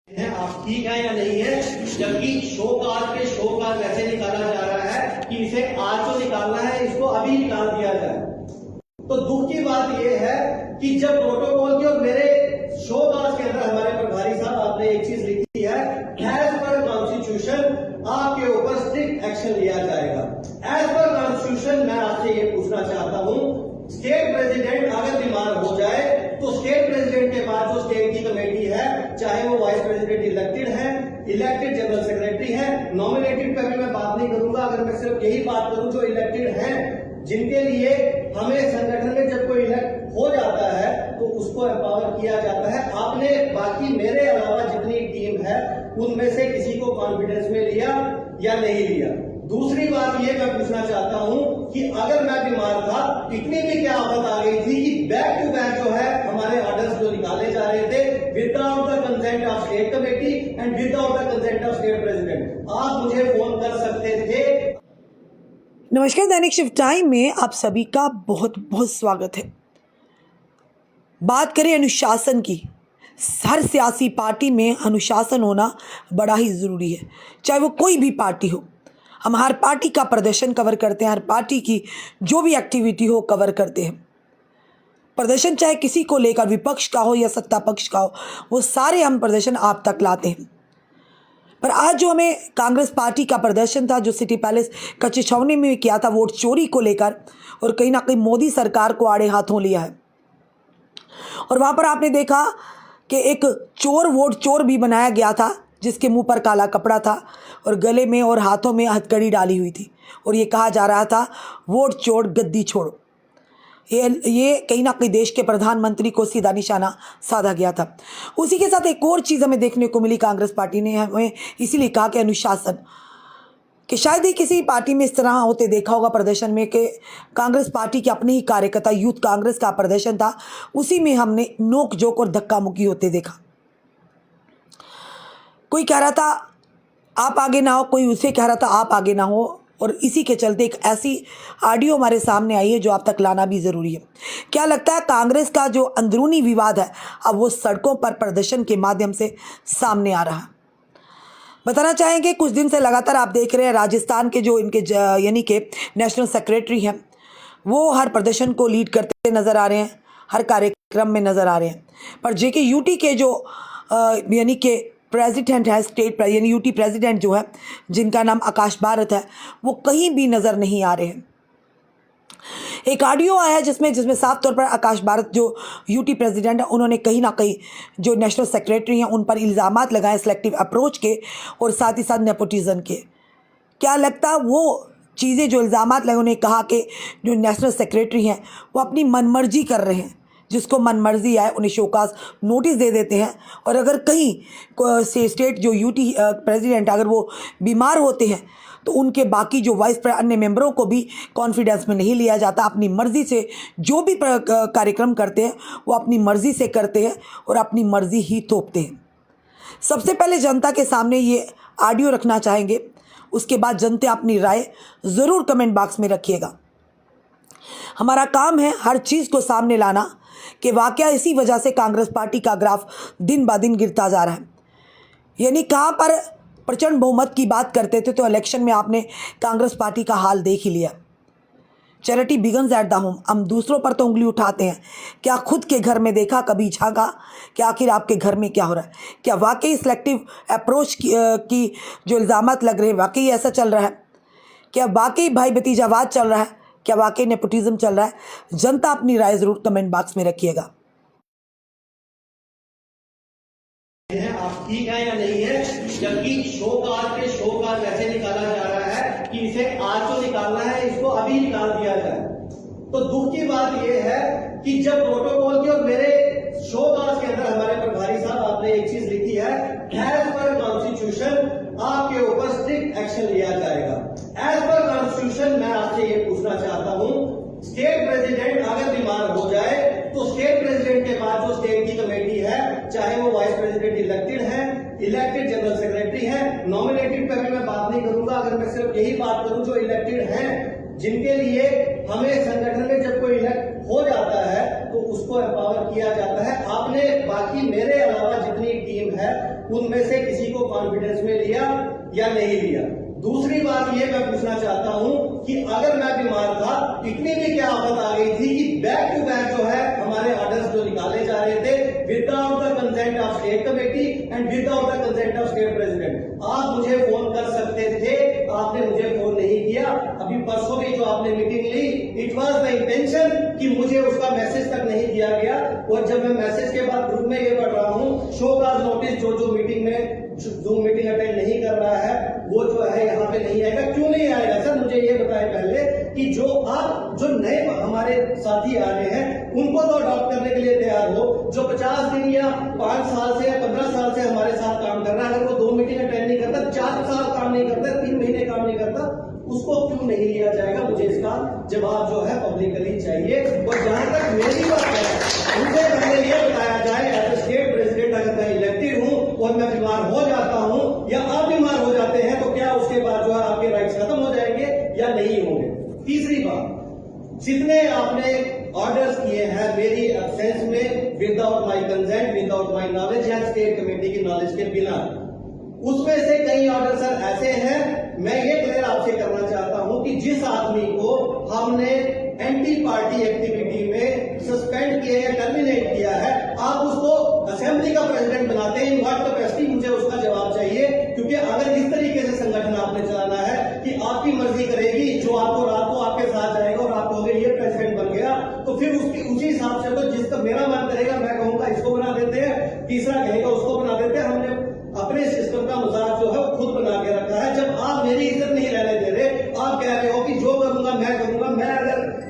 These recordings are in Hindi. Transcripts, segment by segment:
है आप ठीक है या नहीं है, जबकि शो कार्ड पे शो कार्ड ऐसे निकाला जा रहा है कि इसे आज तो निकालना है, इसको अभी निकाल दिया जाए। तो दुख की बात यह है कि जब प्रोटोकॉल की और मेरे शो कार्ड के अंदर हमारे प्रभारी साहब आपने एक चीज लिखी है, एज पर कॉन्स्टिट्यूशन आपके ऊपर स्ट्रिक्ट एक्शन लिया जाएगा। एज पर कॉन्स्टिट्यूशन मैं आपसे ये पूछना चाहता हूं, स्टेट प्रेसिडेंट अगर बीमार हो जाए तो स्टेट प्रेसिडेंट के बाद जो स्टेट की कमेटी है, चाहे वो वाइस प्रेसिडेंट इलेक्टेड है, इलेक्टेड जनरल सेक्रेटरी है, नॉमिनेटेड पे भी मैं बात नहीं करूंगा, अगर मैं सिर्फ यही बात करूं जो इलेक्टेड है, जिनके लिए हमें संगठन में जब कोई इलेक्ट हो जाता है तो उसको एम्पावर किया जाता है। आपने बाकी मेरे अलावा जितनी टीम है उनमें से किसी को कॉन्फिडेंस में लिया या नहीं लिया? दूसरी बात यह मैं पूछना चाहता हूं कि अगर मैं बीमार था, इतनी भी क्या आफत आ गई थी कि बैक टू बैक जो है हमारे ऑर्डर्स जो निकाले जा रहे थे without the consent of state committee and without the consent of state president. आप मुझे फोन कर सकते थे। नमस्कार, दैनिक शिफ्ट टाइम में आप सभी का बहुत बहुत स्वागत है। बात करें अनुशासन की, हर सियासी पार्टी में अनुशासन होना बड़ा ही ज़रूरी है, चाहे वो कोई भी पार्टी हो। हम हर पार्टी का प्रदर्शन कवर करते हैं, हर पार्टी की जो भी एक्टिविटी हो कवर करते हैं। प्रदर्शन चाहे किसी को लेकर विपक्ष का हो या सत्ता पक्ष का हो, वो सारे हम प्रदर्शन आप तक लाते हैं। पर आज जो हमें कांग्रेस पार्टी का प्रदर्शन था, जो सिटी पैलेस कच्चे छावनी में किया था वोट चोरी को लेकर, और कहीं ना कहीं मोदी सरकार को आड़े हाथों लिया है। और वहाँ पर आपने देखा कि एक चोर वोट चोर भी बनाया गया था, जिसके मुंह पर काला कपड़ा था और गले में और हाथों में हथकड़ी डाली हुई थी, और ये कहा जा रहा था वोट चोर गद्दी छोड़ो। ये कहीं ना कहीं देश के प्रधानमंत्री को सीधा निशाना साधा गया था। उसी के साथ एक और चीज़ हमें देखने को मिली, कांग्रेस पार्टी ने हमें इसीलिए कहा कि अनुशासन, कि शायद ही किसी पार्टी में इस तरह होते देखा होगा प्रदर्शन में कि कांग्रेस पार्टी के अपने ही कार्यकर्ता, यूथ कांग्रेस का प्रदर्शन था, उसी में हमने नोक झोंक और धक्का मुक्की होते देखा। कोई कह रहा था आप आगे ना हो, कोई उसे कह रहा था आप आगे ना हो, और इसी के चलते एक ऐसी ऑडियो हमारे सामने आई है जो आप तक लाना भी ज़रूरी है। क्या लगता है, कांग्रेस का जो अंदरूनी विवाद है अब वो सड़कों पर प्रदर्शन के माध्यम से सामने आ रहा है। बताना चाहेंगे, कुछ दिन से लगातार आप देख रहे हैं राजस्थान के जो इनके यानी कि नेशनल सेक्रेटरी हैं, वो हर प्रदर्शन को लीड करते नज़र आ रहे हैं, हर कार्यक्रम में नज़र आ रहे हैं। पर जेके यूटी के जो यानी कि प्रेसिडेंट है, स्टेट यानी यूटी प्रेसिडेंट जो है, जिनका नाम आकाश भारत है, वो कहीं भी नज़र नहीं आ रहे हैं। एक ऑडियो आया है जिसमें साफ तौर पर आकाश भारत जो यूटी प्रेसिडेंट है, उन्होंने कहीं ना कहीं जो नेशनल सेक्रेटरी हैं उन पर इल्ज़ामात लगाए सिलेक्टिव अप्रोच के और साथ ही साथ नेपोटिज्म के। क्या लगता है वो चीज़ें जो इल्ज़ामात लगे, उन्हें कहा कि जो नेशनल सेक्रेटरी हैं वो अपनी मनमर्जी कर रहे हैं, जिसको मनमर्जी आए उन्हें शोकास नोटिस दे देते हैं, और अगर कहीं से स्टेट जो यूटी प्रेसिडेंट अगर वो बीमार होते हैं तो उनके बाकी जो वाइस अन्य मेंबरों को भी कॉन्फिडेंस में नहीं लिया जाता। अपनी मर्ज़ी से जो भी कार्यक्रम करते हैं वो अपनी मर्ज़ी से करते हैं और अपनी मर्ज़ी ही थोपते हैं। सबसे पहले जनता के सामने ये ऑडियो रखना चाहेंगे, उसके बाद जनता अपनी राय ज़रूर कमेंट बॉक्स में रखिएगा। हमारा काम है हर चीज़ को सामने लाना कि वाकया इसी वजह से कांग्रेस पार्टी का ग्राफ दिन ब दिन गिरता जा रहा है। यानी कहाँ पर प्रचंड बहुमत की बात करते थे तो इलेक्शन में आपने कांग्रेस पार्टी का हाल देख ही लिया। Charity begins at the home. हम दूसरों पर तो उंगली उठाते हैं, क्या खुद के घर में देखा, कभी झांका कि आखिर आपके घर में क्या हो रहा है? क्या वाकई सिलेक्टिव अप्रोच की जो इल्ज़ामात लग रहे हैं वाकई ऐसा चल रहा है? क्या वाकई भाई भतीजावाद चल रहा है? क्या वाकई नेपोटिज्म चल रहा है? जनता अपनी राय ज़रूर कमेंट बॉक्स में रखिएगा। आप ठीक है या नहीं है, जबकि शो कार्ड पे शो कार्ड ऐसे निकाला जा रहा है कि इसे आज तो निकालना है, इसको अभी निकाल दिया जाए। तो दुख की बात यह है कि जब प्रोटोकॉल की और मेरे शो कार्ड के अंदर हमारे प्रभारी साहब आपने एक चीज लिखी है, एज पर कॉन्स्टिट्यूशन आपके ऊपर स्ट्रिक्ट एक्शन लिया जाएगा। एज पर कॉन्स्टिट्यूशन मैं आपसे ये पूछना चाहता हूं, स्टेट प्रेसिडेंट अगर बीमार हो जाए तो स्टेट प्रेसिडेंट के बाद जो स्टेट की कमेटी है, चाहे वो वाइस प्रेसिडेंट इलेक्टेड है, इलेक्टेड जनरल सेक्रेटरी है, नॉमिनेटेड पे भी मैं बात नहीं करूंगा, अगर मैं सिर्फ यही बात करूं जो इलेक्टेड हैं, जिनके लिए हमें संगठन में जब कोई इलेक्ट हो जाता है तो उसको एम्पावर किया जाता है। आपने बाकी मेरे अलावा जितनी टीम है उनमें से किसी को कॉन्फिडेंस में लिया या नहीं लिया। दूसरी बात ये मैं पूछना चाहता हूं कि अगर मैं बीमार था, इतनी भी क्या आफत आ गई थी कि बैक टू बैक जो है हमारे ऑर्डर्स जो निकाले जा रहे थे without the consent of state committee and without the consent of state president. आप मुझे फोन कर सकते थे, आपने मुझे फोन नहीं किया। अभी परसों भी जो आपने मीटिंग ली, इट वाज द इंटेंशन कि मुझे उसका मैसेज तक नहीं दिया गया। और जब मैं मैसेज के बाद ग्रुप में ये पढ़ रहा हूं, शो काज नोटिस जो मीटिंग में जूम मीटिंग अटेंड नहीं कर रहा है वो जो है यहाँ पे नहीं आएगा। क्यों नहीं आएगा सर, मुझे ये बताएं पहले कि जो नए हमारे साथी आ रहे हैं उनको तो अडॉप्ट करने के लिए तैयार हो। जो 50 दिन या 5 साल से या 15 साल से हमारे साथ काम कर रहा है, अगर वो 2 मीटिंग अटेंड नहीं करता, 4 साल काम नहीं करता, 3 महीने काम नहीं करता, उसको क्यों नहीं लिया जाएगा? मुझे इसका जवाब जो है पब्लिकली चाहिए। और जहां तक मेरी बात है, मुझे पहले ये बताया जाए एज स्टेट प्रेसिडेंट अगर मैं इलेक्टेड हूं और मैं बीमार हो जाता हूं या आप बीमार हो जाते हैं तो क्या उसके बाद जो है आपके राइट्स खत्म हो जाएंगे या नहीं होंगे? तीसरी बात, जितने आपने ऑर्डर्स किए हैं मेरी एब्सेंस में, without my consent, without my knowledge या स्टेट कमेटी की नॉलेज के बिना, उसमें से कई ऑर्डर सर ऐसे हैं, मैं ये क्लियर आपसे करना चाहता हूं कि जिस आदमी को हमने एंटी पार्टी एक्टिविटी में सस्पेंड किया या टर्मिनेट किया है, आप उसको असेंबली का प्रेसिडेंट बनाते हैं इन व्हाट कैपेसिटी? मुझे उसका जवाब चाहिए। क्योंकि अगर इस तरीके से संगठन आपने चलाना है कि आपकी मर्जी करेगी, जो आपको रात को आपके साथ जाएगा और आप कहोगे ये प्रेसिडेंट बन गया, तो फिर उसी हिसाब से तो जिसका मेरा मन करेगा मैं कहूंगा इसको बना देते हैं, तीसरा कहेगा उसको बना देते हैं। हमने अपने सिस्टम का मजाक जो है खुद बना के रखा है। जब आप मेरी इज्जत नहीं रहने दे रहे, आप कह रहे हो कि जो करूंगा मैं करूंगा।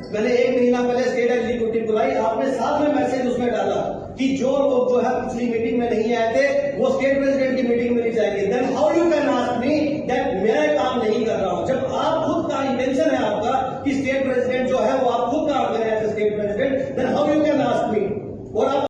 मैंने 1 महीना पहले स्टेट एग्जीक्यूटिव बुलाई, आपने साथ में मैसेज उसमें डाला कि जो लोग जो है पिछली मीटिंग में नहीं आए थे वो स्टेट प्रेसिडेंट की मीटिंग में नहीं जाएंगे। Then how you can ask me that मैं काम नहीं कर रहा हूं? जब आप खुद का इंटेंशन है आपका कि स्टेट प्रेसिडेंट जो है वो आप खुद काम करें as state president, then how you can ask me? और आप